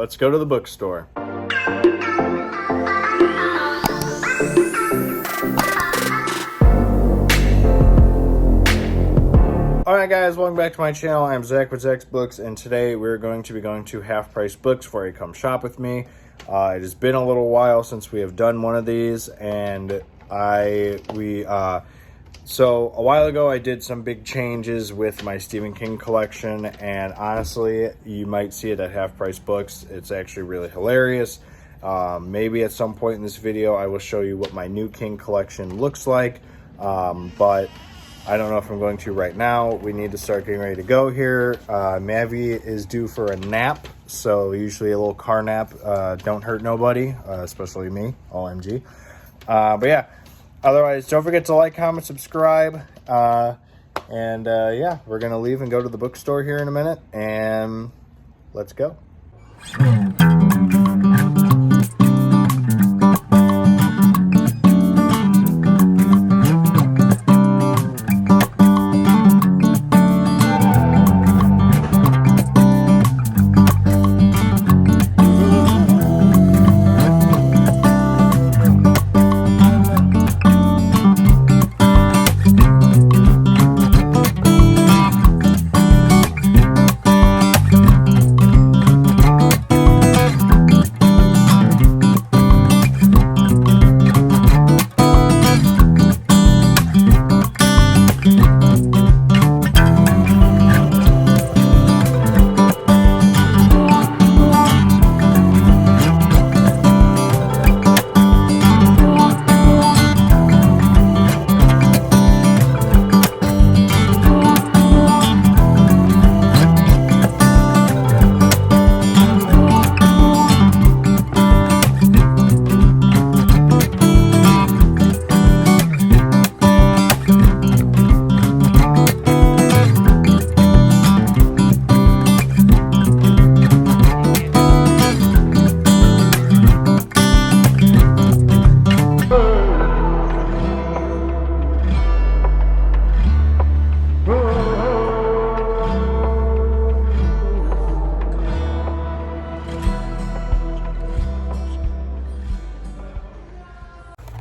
let's go to the bookstore. Alright guys, welcome back to my channel. I'm Zach with Zacks Books, and today we're going to be going to Half Price Books before you come shop with me. It has been a little while since we have done one of these, and so a while ago I did some big changes with my Stephen King collection, and honestly, you might see it at Half Price Books. It's actually really hilarious. Maybe at some point in this video I will show you what my new King collection looks like, but I don't know if I'm going to right now. We need to start getting ready to go here. Mavi is due for a nap, so usually a little car nap don't hurt nobody, especially me, OMG. But yeah, otherwise, don't forget to like, comment, subscribe, and yeah, we're going to leave and go to the bookstore here in a minute, and let's go.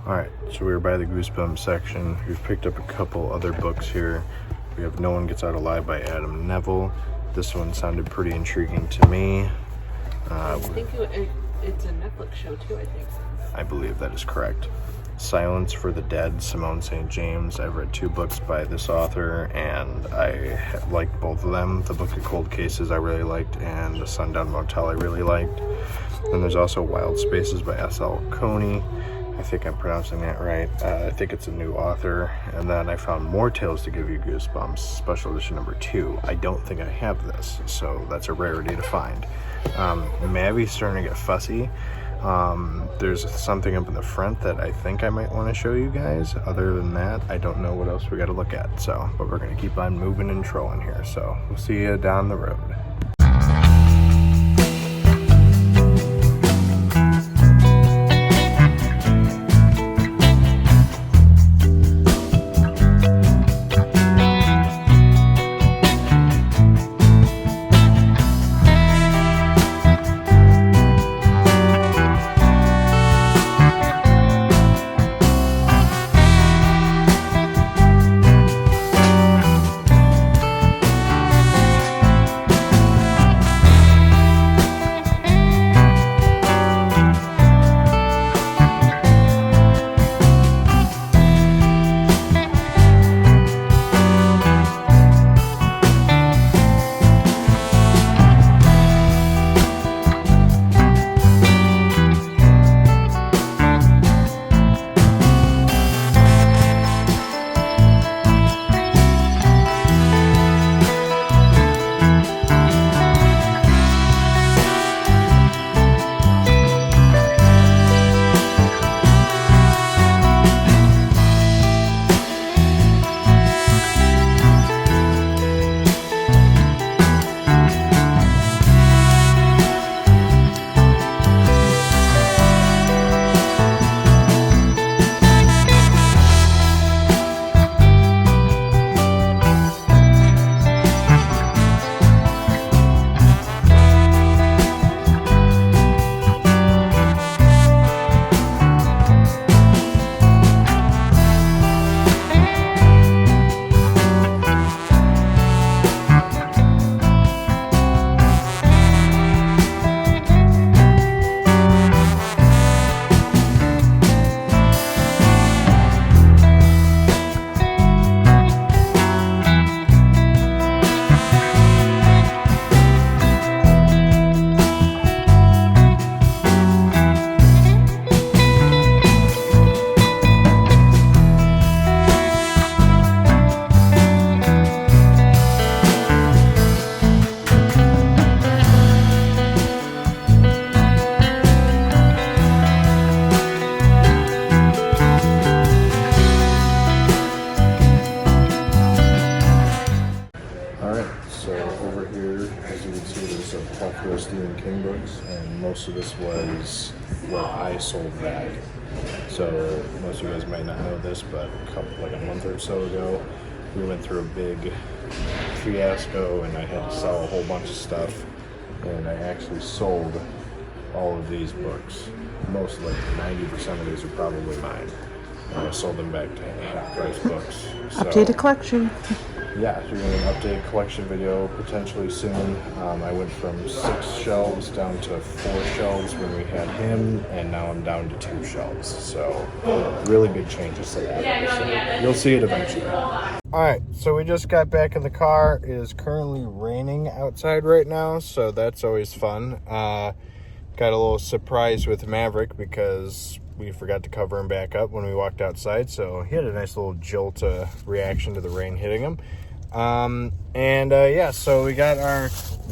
Alright, so we're by the Goosebumps section. We've picked up a couple other books here. We have No One Gets Out Alive by Adam Neville. This one sounded pretty intriguing to me. I think it's a Netflix show too, I think. I believe that is correct. Silence for the Dead, Simone St. James. I've read 2 books by this author, and I liked both of them. The Book of Cold Cases I really liked, and The Sundown Motel I really liked. Then there's also Wild Spaces by S.L. Coney. I think I'm pronouncing that right. I think it's a new author. And then I found More Tales to Give You Goosebumps, special edition number 2. I don't think I have this, so that's a rarity to find. Mavi's starting to get fussy. There's something up in the front that I think I might want to show you guys. Other than that, I don't know what else we got to look at. So, but we're going to keep on moving and trolling here. So we'll see you down the road. and most of this was what I sold back. So most of you guys might not know this, but like a month or so ago, we went through a big fiasco, and I had to sell a whole bunch of stuff, and I actually sold all of these books. Most, like 90% of these are probably mine. And I sold them back to half-price books. So, updated collection. yeah, so we're doing an updated collection video potentially soon. I went from 6 shelves down to 4 shelves when we had him, and now I'm down to 2 shelves. So really big changes to that. So you'll see it eventually. Alright, so we just got back in the car. It is currently raining outside right now, so that's always fun. Got a little surprise with Maverick because we forgot to cover him back up when we walked outside, so he had a nice little jolt reaction to the rain hitting him. Yeah, so we got our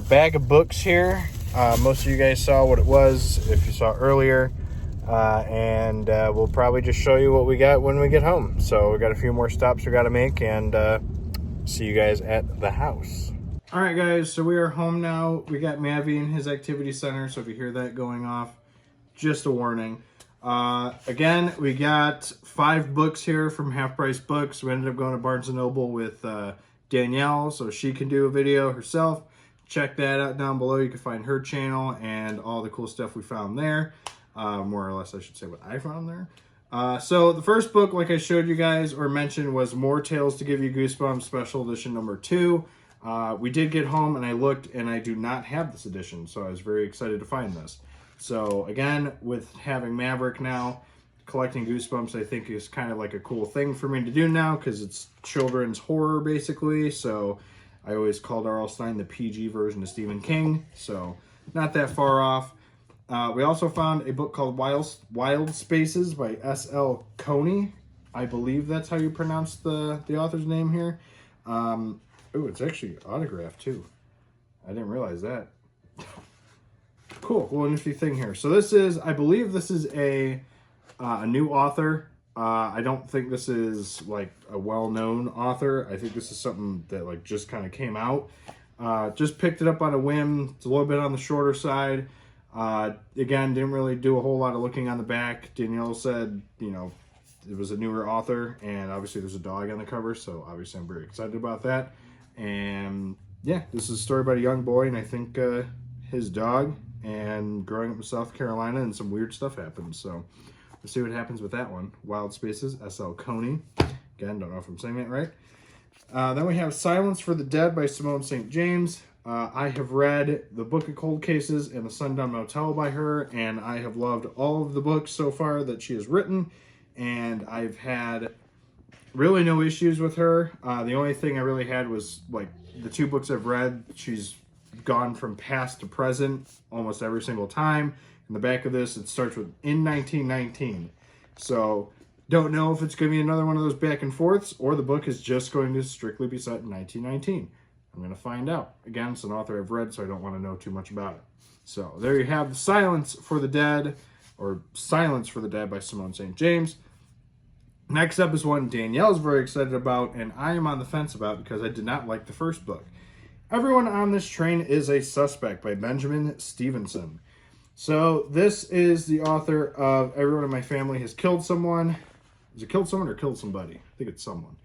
bag of books here. Most of you guys saw what it was if you saw earlier, and we'll probably just show you what we got when we get home. So we got a few more stops we got to make, and see you guys at the house. All right, guys, so we are home now. We got Mavi in his activity center, so if you hear that going off, just a warning. Again, we got 5 books here from Half Price Books. We ended up going to Barnes & Noble with Danielle, so she can do a video herself. Check that out down below. You can find her channel and all the cool stuff we found there. More or less, I should say what I found there. So the first book, like I showed you guys or mentioned, was More Tales to Give You Goosebumps Special Edition number 2. We did get home and I looked, and I do not have this edition, so I was very excited to find this. So again, with having Maverick now, collecting Goosebumps I think is kind of like a cool thing for me to do now, because it's children's horror basically. So I always called R.L. Stine the PG version of Stephen King, so not that far off. We also found a book called Wild Spaces by S.L. Coney. I believe that's how you pronounce the author's name here. Oh, it's actually autographed too. I didn't realize that. Cool, well, nifty thing here. So this is, I believe this is a new author. I don't think this is like a well-known author. I think this is something that like just kind of came out. Just picked it up on a whim. It's a little bit on the shorter side. Again, didn't really do a whole lot of looking on the back. Danielle said, you know, it was a newer author, and obviously there's a dog on the cover, so obviously I'm very excited about that. And yeah, this is a story about a young boy, and I think his dog, and growing up in South Carolina, and some weird stuff happens. So we'll see what happens with that one. Wild Spaces, S.L. Coney. Again, don't know if I'm saying that right. Then we have Silence for the Dead by Simone St. James. I have read The Book of Cold Cases and The Sundown Motel by her, and I have loved all of the books so far that she has written, and I've had really no issues with her. The only thing I really had was like the 2 books I've read, she's gone from past to present almost every single time. In the back of this, it starts with in 1919. So don't know if it's going to be another one of those back and forths, or the book is just going to strictly be set in 1919. I'm going to find out. Again, it's an author I've read, so I don't want to know too much about it. So there you have Silence for the Dead, or Silence for the Dead by Simone St. James. Next up is one Danielle's very excited about, and I am on the fence about because I did not like the first book. Everyone on This Train is a Suspect by Benjamin Stevenson. So this is the author of Everyone in My Family Has Killed Someone. Is it killed someone or killed somebody? I think it's someone.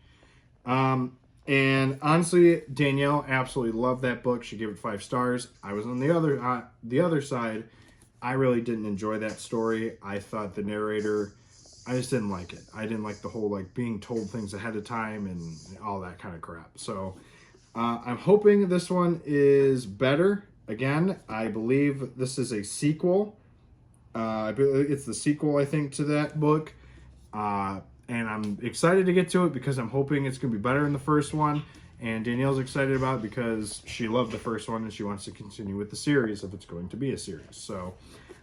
And honestly, Danielle absolutely loved that book. She gave it 5 stars. I was on the other side. I really didn't enjoy that story. I thought the narrator, I just didn't like it. I didn't like the whole like being told things ahead of time and all that kind of crap. So I'm hoping this one is better. Again, I believe this is a sequel. It's the sequel, I think, to that book. And I'm excited to get to it because I'm hoping it's going to be better than the first one. And Danielle's excited about it because she loved the first one and she wants to continue with the series if it's going to be a series. So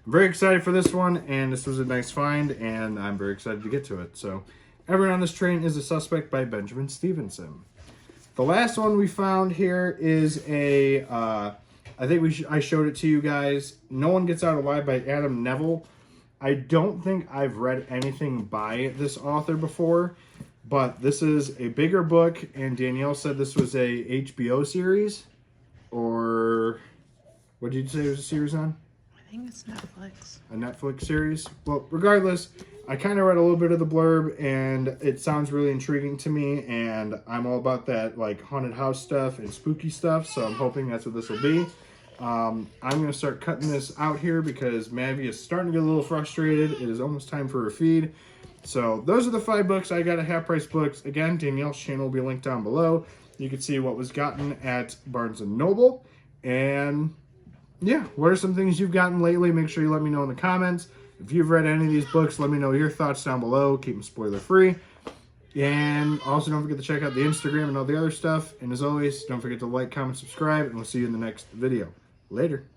I'm very excited for this one, and this was a nice find, and I'm very excited to get to it. So Everyone on This Train is a Suspect by Benjamin Stevenson. The last one we found here is a, I think I showed it to you guys, No One Gets Out Alive by Adam Neville. I don't think I've read anything by this author before, but this is a bigger book, and Danielle said this was a HBO series, or what did you say it was a series on? I think it's Netflix. A Netflix series. Well, regardless, I kind of read a little bit of the blurb, and it sounds really intriguing to me, and I'm all about that, like, haunted house stuff and spooky stuff, so I'm hoping that's what this will be. I'm going to start cutting this out here because Mavi is starting to get a little frustrated. It is almost time for her feed. So those are the 5 books I got at Half Price Books. Again, Danielle's channel will be linked down below. You can see what was gotten at Barnes & Noble. And yeah, what are some things you've gotten lately? Make sure you let me know in the comments. If you've read any of these books, let me know your thoughts down below. Keep them spoiler free. And also don't forget to check out the Instagram and all the other stuff. And as always, don't forget to like, comment, subscribe, and we'll see you in the next video. Later.